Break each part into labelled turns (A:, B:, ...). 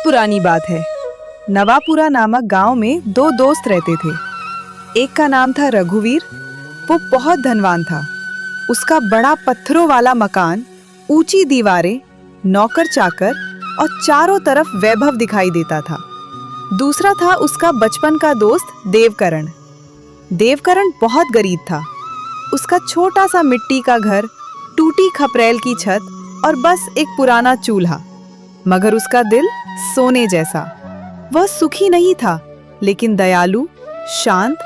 A: पुरानी बात है। नवापुरा नामक गांव में दो दोस्त रहते थे। एक का नाम था रघुवीर। वो बहुत धनवान था। उसका बड़ा पत्थरों वाला मकान, ऊंची दीवारें, नौकर चाकर और चारों तरफ वैभव दिखाई देता था। दूसरा था उसका बचपन का दोस्त देवकरण। देवकरण बहुत गरीब था। उसका छोटा सा मिट्टी का घर, टूटी खपरेल की छत और बस एक पुराना चूल्हा, मगर उसका दिल सोने जैसा। वह सुखी नहीं था, लेकिन दयालु, शांत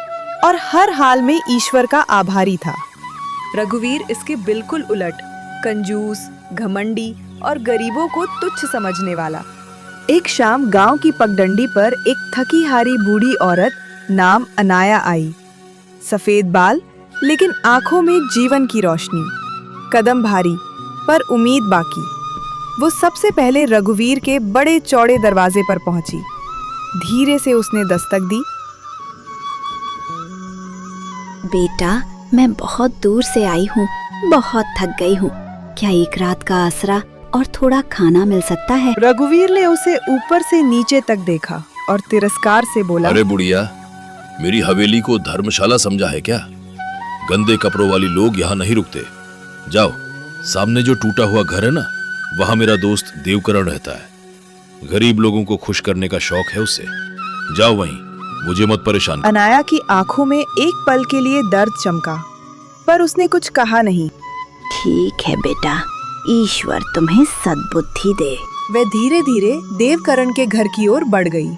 A: और हर हाल में ईश्वर का आभारी था। रघुवीर इसके बिल्कुल उलट, कंजूस, घमंडी और गरीबों को तुच्छ समझने वाला। एक शाम गांव की पगडंडी पर एक थकी हारी बूढ़ी औरत नाम अनाया आई। सफेद बाल, लेकिन आंखों में जीवन की रोशनी। कदम भारी, पर उम्मीद बाकी। वो सबसे पहले रघुवीर के बड़े चौड़े दरवाजे पर पहुंची। धीरे से उसने दस्तक दी।
B: बेटा, मैं बहुत दूर से आई हूँ, बहुत थक गई हूँ। क्या एक रात का आसरा और थोड़ा खाना मिल सकता है?
A: रघुवीर ने उसे ऊपर से नीचे तक देखा और तिरस्कार से बोला,
C: अरे बुढ़िया, मेरी हवेली को धर्मशाला समझा है क्या? गंदे कपड़ों वाली लोग यहाँ नहीं रुकते। जाओ, सामने जो टूटा हुआ घर है ना, वहाँ मेरा दोस्त देवकरण रहता है। गरीब लोगों को खुश करने का शौक है उसे। जाओ वहीं, मुझे मत परेशान कर।
A: अनाया की आंखों में एक पल के लिए दर्द चमका, पर उसने कुछ कहा नहीं।
B: ठीक है बेटा, ईश्वर तुम्हें सद्बुद्धि दे।
A: वह धीरे धीरे देवकरण के घर की ओर बढ़ गई।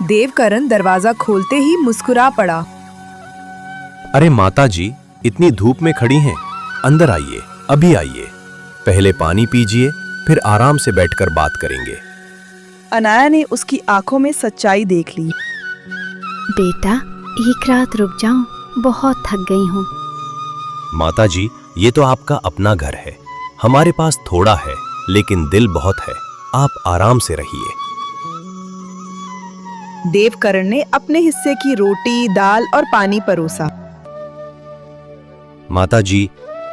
A: देवकरण दरवाजा खोलते ही मुस्कुरा पड़ा।
D: अरे माता जी, इतनी धूप में खड़ी हैं, अंदर आइए, अभी आइए। पहले पानी पीजिए, फिर आराम से बैठकर बात करेंगे।
A: अनाया ने उसकी आंखों में सच्चाई देख ली।
B: बेटा, एक रात रुक जाऊं, बहुत थक गई हूँ।
D: माता जी, ये तो आपका अपना घर है। हमारे पास थोड़ा है, लेकिन दिल बहुत है। आप आराम से रहिए।
A: देवकरण ने अपने हिस्से की रोटी, दाल और पानी परोसा।
D: माता जी,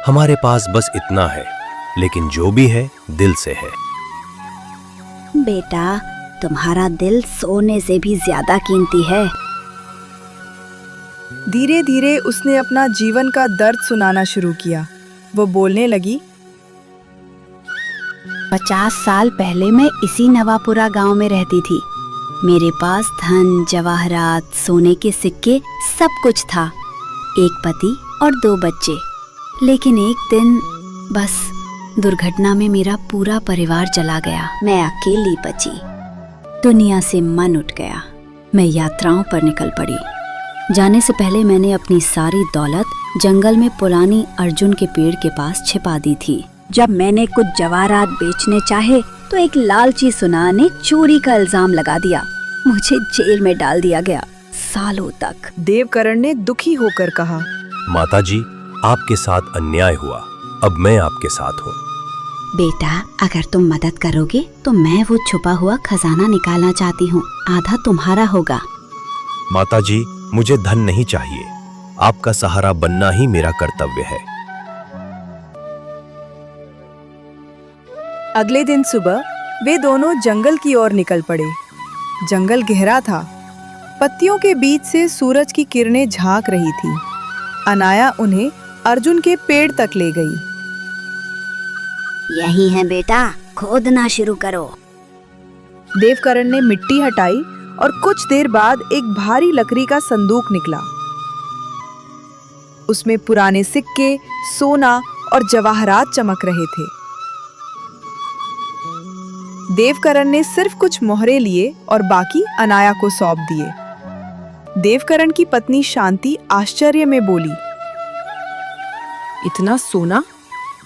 D: हमारे पास बस इतना है, लेकिन जो भी है दिल से है।
B: बेटा, तुम्हारा दिल सोने से भी ज्यादा कीमती है।
A: धीरे धीरे उसने अपना जीवन का दर्द सुनाना शुरू किया। वो बोलने लगी,
B: 50 साल पहले मैं इसी नवापुरा गांव में रहती थी। मेरे पास धन, जवाहरात, सोने के सिक्के, सब कुछ था। एक पति और 2 बच्चे। लेकिन एक दिन बस दुर्घटना में मेरा पूरा परिवार चला गया। मैं अकेली बची। दुनिया से मन उठ गया। मैं यात्राओं पर निकल पड़ी। जाने से पहले मैंने अपनी सारी दौलत जंगल में पुरानी अर्जुन के पेड़ के पास छिपा दी थी। जब मैंने कुछ जवाहरात बेचने चाहे तो एक लालची सुनार ने चोरी का इल्जाम लगा दिया। मुझे जेल में डाल दिया गया, सालों तक।
A: देवकरण ने दुखी होकर कहा,
D: माता जी, आपके साथ अन्याय हुआ। अब मैं आपके साथ हूँ।
B: बेटा, अगर तुम मदद करोगे तो मैं वो छुपा हुआ खजाना निकालना चाहती हूँ। आधा तुम्हारा होगा।
D: माता जी, मुझे धन नहीं चाहिए। आपका सहारा बनना ही मेरा कर्तव्य है।
A: अगले दिन सुबह वे दोनों जंगल की ओर निकल पड़े। जंगल गहरा था। पत्तियों के बीच से सूरज की किरणें झांक रही थी। अनाया उन्हें अर्जुन के पेड़ तक ले गई।
B: यही है बेटा, खोदना शुरू करो।
A: देवकरण ने मिट्टी हटाई और कुछ देर बाद एक भारी लकड़ी का संदूक निकला। उसमें पुराने सिक्के, सोना और जवाहरात चमक रहे थे। देवकरण ने सिर्फ कुछ मोहरे लिए और बाकी अनाया को सौंप दिए। देवकरण की पत्नी शांति आश्चर्य में बोली,
E: इतना सोना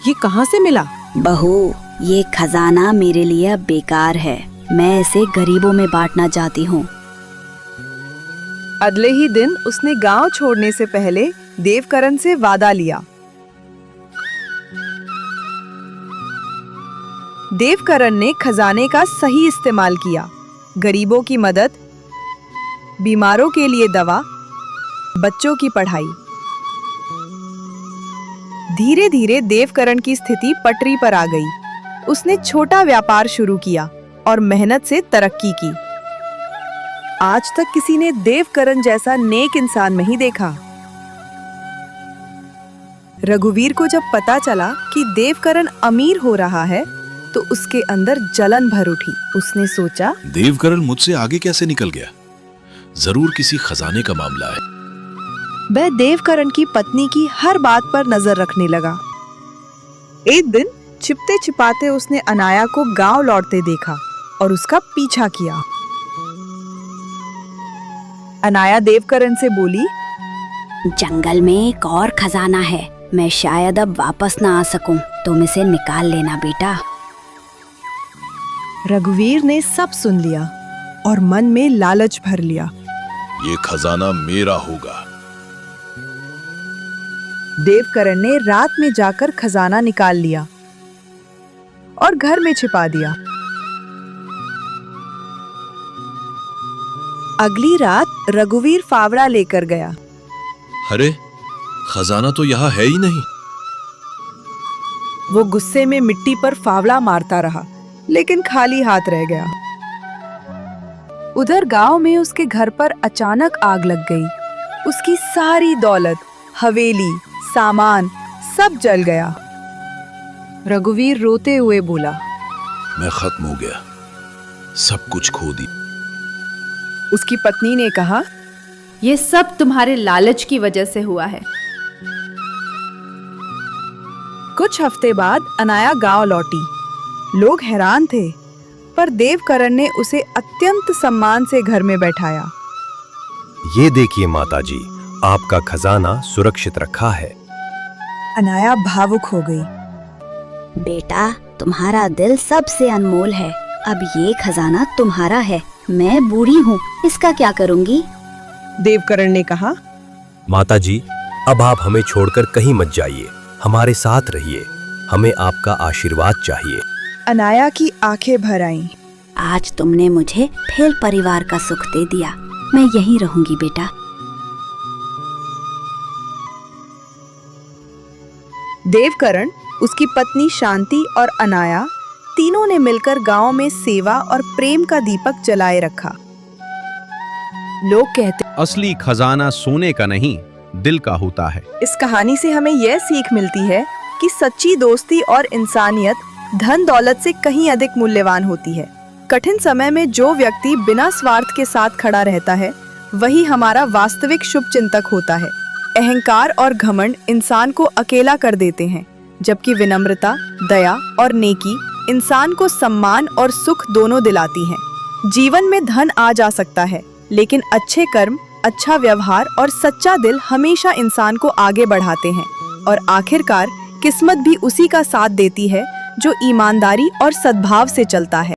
E: ये कहाँ से मिला?
B: बहू, ये खजाना मेरे लिए अब बेकार है। मैं इसे गरीबों में बांटना चाहती हूँ।
A: अगले ही दिन उसने गांव छोड़ने से पहले देवकरण से वादा लिया। देवकरण ने खजाने का सही इस्तेमाल किया। गरीबों की मदद, बीमारों के लिए दवा, बच्चों की पढ़ाई। धीरे धीरे देवकरण की स्थिति पटरी पर आ गई। उसने छोटा व्यापार शुरू किया और मेहनत से तरक्की की। आज तक किसी ने देवकरण जैसा नेक इंसान नहीं देखा। रघुवीर को जब पता चला कि देवकरण अमीर हो रहा है तो उसके अंदर जलन भर उठी। उसने सोचा,
C: देवकरण मुझसे आगे कैसे निकल गया? जरूर किसी खजाने का मामला है।
A: वह देवकरण की पत्नी की हर बात पर नजर रखने लगा। एक दिन छिपते छिपाते उसने अनाया को गांव लौटते देखा और उसका पीछा किया। अनाया देवकरण से बोली,
B: जंगल में एक और खजाना है, मैं शायद अब वापस ना आ सकूं, तुम इसे निकाल लेना बेटा।
A: रघुवीर ने सब सुन लिया और मन में लालच भर लिया।
C: ये खजाना मेरा होगा।
A: देवकरण ने रात में जाकर खजाना निकाल लिया और घर में छिपा दिया। अगली रात रघुवीर फावड़ा लेकर गया।
C: अरे, खजाना तो यहाँ है ही नहीं।
A: वो गुस्से में मिट्टी पर फावड़ा मारता रहा, लेकिन खाली हाथ रह गया। उधर गांव में उसके घर पर अचानक आग लग गई। उसकी सारी दौलत, हवेली, सामान सब जल गया। रघुवीर रोते हुए बोला,
C: मैं खत्म हो गया, सब कुछ खो दी।
A: उसकी पत्नी ने कहा,
F: ये सब तुम्हारे लालच की वजह से हुआ है।
A: कुछ हफ्ते बाद अनाया गांव लौटी। लोग हैरान थे, पर देवकरण ने उसे अत्यंत सम्मान से घर में बैठाया।
D: ये देखिए माताजी, आपका खजाना सुरक्षित रखा है।
A: अनाया भावुक हो गई।
B: बेटा, तुम्हारा दिल सबसे अनमोल है। अब ये खजाना तुम्हारा है, मैं बूढ़ी हूँ, इसका क्या करूँगी?
A: देवकरण ने कहा,
D: माताजी, अब आप हमें छोड़कर कहीं मत जाइए, हमारे साथ रहिए, हमें आपका आशीर्वाद चाहिए।
A: अनाया की आंखें भर आईं।
B: आज तुमने मुझे फिर परिवार का सुख दे दिया, मैं यहीं रहूंगी बेटा।
A: देवकरण, उसकी पत्नी शांति और अनाया तीनों ने मिलकर गांव में सेवा और प्रेम का दीपक जलाए रखा। लोग कहते,
G: असली खजाना सोने का नहीं, दिल का होता है।
A: इस कहानी से हमें यह सीख मिलती है कि सच्ची दोस्ती और इंसानियत धन दौलत से कहीं अधिक मूल्यवान होती है। कठिन समय में जो व्यक्ति बिना स्वार्थ के साथ खड़ा रहता है, वही हमारा वास्तविक शुभचिंतक होता है। अहंकार और घमंड इंसान को अकेला कर देते हैं, जबकि विनम्रता, दया और नेकी इंसान को सम्मान और सुख दोनों दिलाती हैं। जीवन में धन आ जा सकता है, लेकिन अच्छे कर्म, अच्छा व्यवहार और सच्चा दिल हमेशा इंसान को आगे बढ़ाते हैं। और आखिरकार किस्मत भी उसी का साथ देती है जो ईमानदारी और सद्भाव से चलता है।